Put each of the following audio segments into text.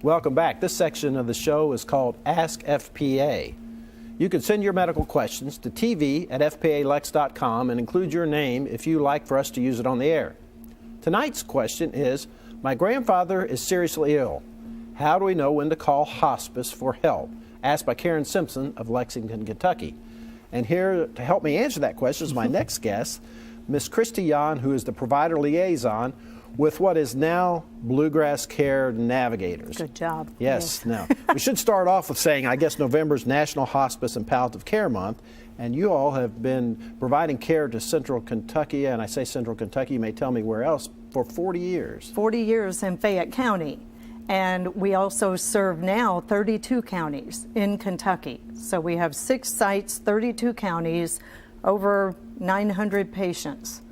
Welcome back. This section of the show is called Ask FPA. You can send your medical questions to tv@fpalex.com and include your name if you like for us to use it on the air. Tonight's question is, my grandfather is seriously ill. How do we know when to call hospice for help? Asked by Karen Simpson of Lexington, Kentucky. And here to help me answer that question is my next guest, Miss Christy Yan, who is the provider liaison with what is now Bluegrass Care Navigators. Good job. Yes. Now, we should start off with saying, I guess November's National Hospice and Palliative Care Month, and you all have been providing care to Central Kentucky, and I say Central Kentucky, you may tell me where else, for 40 years. 40 years in Fayette County. And we also serve now 32 counties in Kentucky. So we have 6 sites, 32 counties, over 900 patients.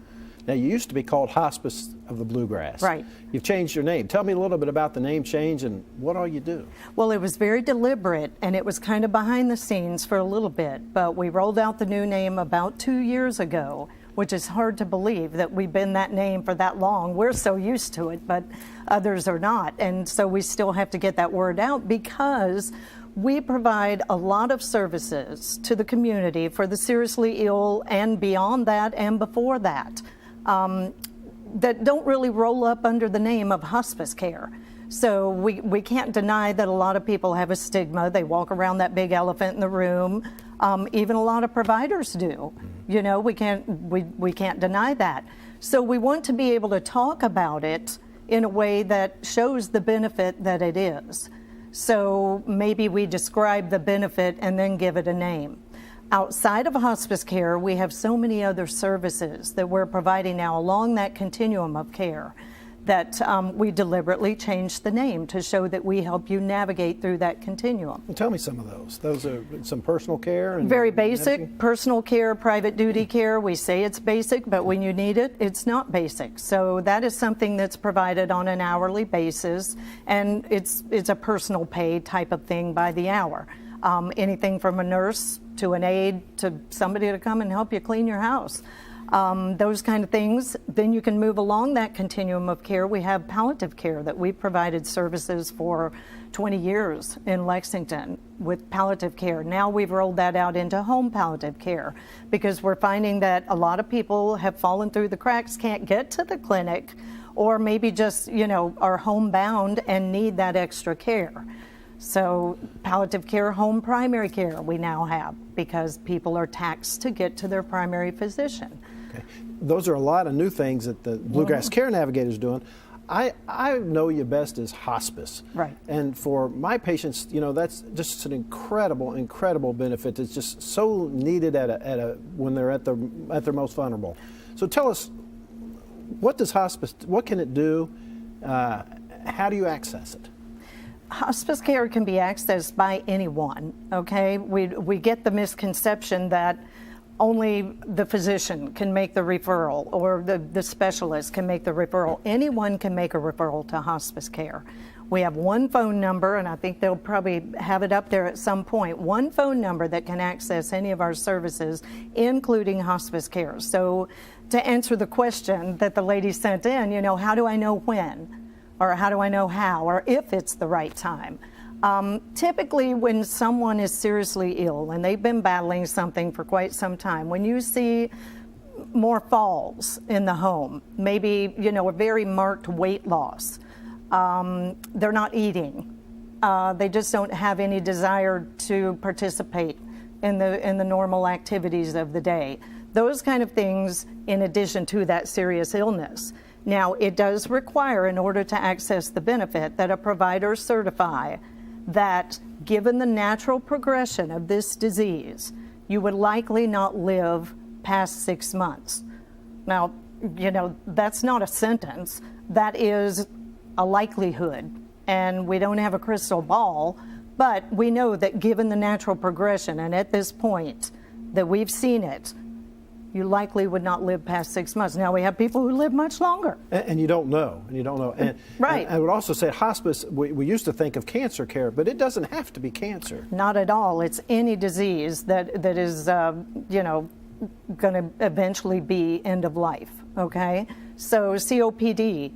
Now, you used to be called Hospice of the Bluegrass. Right. You've changed your name. Tell me a little bit about the name change and what all you do. Well, it was very deliberate, and it was kind of behind the scenes for a little bit, but we rolled out the new name about 2 years ago, which is hard to believe that we've been that name for that long. We're so used to it, but others are not. And so we still have to get that word out because we provide a lot of services to the community for the seriously ill and beyond that and before that. That don't really roll up under the name of hospice care. So we can't deny that a lot of people have a stigma. They walk around that big elephant in the room. Even a lot of providers do. You know, we can't deny that. So we want to be able to talk about it in a way that shows the benefit that it is. So maybe we describe the benefit and then give it a name. Outside of hospice care, we have so many other services that we're providing now along that continuum of care that we deliberately changed the name to show that we help you navigate through that continuum. Well, tell me some of those. Those are some personal care? And very basic, medicine? Personal care, private duty care. We say it's basic, but when you need it, it's not basic. So that is something that's provided on an hourly basis, and it's a personal pay type of thing by the hour. Anything from a nurse to an aide to somebody to come and help you clean your house. Those kind of things. Then you can move along that continuum of care. We have palliative care that we've provided services for 20 years in Lexington with palliative care. Now we've rolled that out into home palliative care because we're finding that a lot of people have fallen through the cracks, can't get to the clinic, or maybe just, you know, are homebound and need that extra care. So palliative care, home primary care we now have because people are taxed to get to their primary physician. Okay. Those are a lot of new things that the Bluegrass Care Navigator is doing. I know you best as hospice. Right. And for my patients, you know, that's just an incredible, incredible benefit. It's just so needed when they're at their most vulnerable. So tell us, what does hospice, what can it do? How do you access it? Hospice care can be accessed by anyone, okay? We get the misconception that only the physician can make the referral or the specialist can make the referral. Anyone can make a referral to hospice care. We have one phone number, and I think they'll probably have it up there at some point, one phone number that can access any of our services, including hospice care. So to answer the question that the lady sent in, you know, how do I know when? Or how do I know how, or if it's the right time? Typically, when someone is seriously ill and they've been battling something for quite some time, when you see more falls in the home, maybe, you know, a very marked weight loss, they're not eating, they just don't have any desire to participate in the normal activities of the day. Those kind of things, in addition to that serious illness. Now, it does require, in order to access the benefit, that a provider certify that given the natural progression of this disease, you would likely not live past 6 months. Now, you know, that's not a sentence. That is a likelihood, and we don't have a crystal ball, but we know that given the natural progression, and at this point that we've seen it, you likely would not live past 6 months. Now, we have people who live much longer. And you don't know, And, right. And I would also say hospice, we used to think of cancer care, but it doesn't have to be cancer. Not at all. It's any disease that is, you know, going to eventually be end of life, okay? So COPD,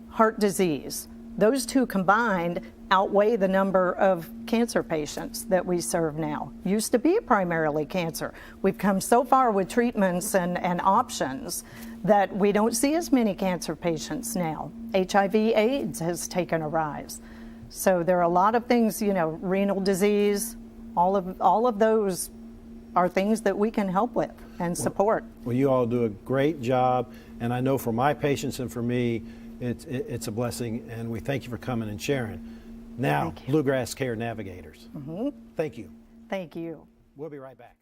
heart disease, those two combined, outweigh the number of cancer patients that we serve now. Used to be primarily cancer. We've come so far with treatments and options that we don't see as many cancer patients now. HIV/AIDS has taken a rise. So there are a lot of things, renal disease, all of those are things that we can help with and support. Well, you all do a great job, and I know for my patients and for me, it's a blessing, and we thank you for coming and sharing. Now, Bluegrass Care Navigators. Thank you. Thank you. We'll be right back.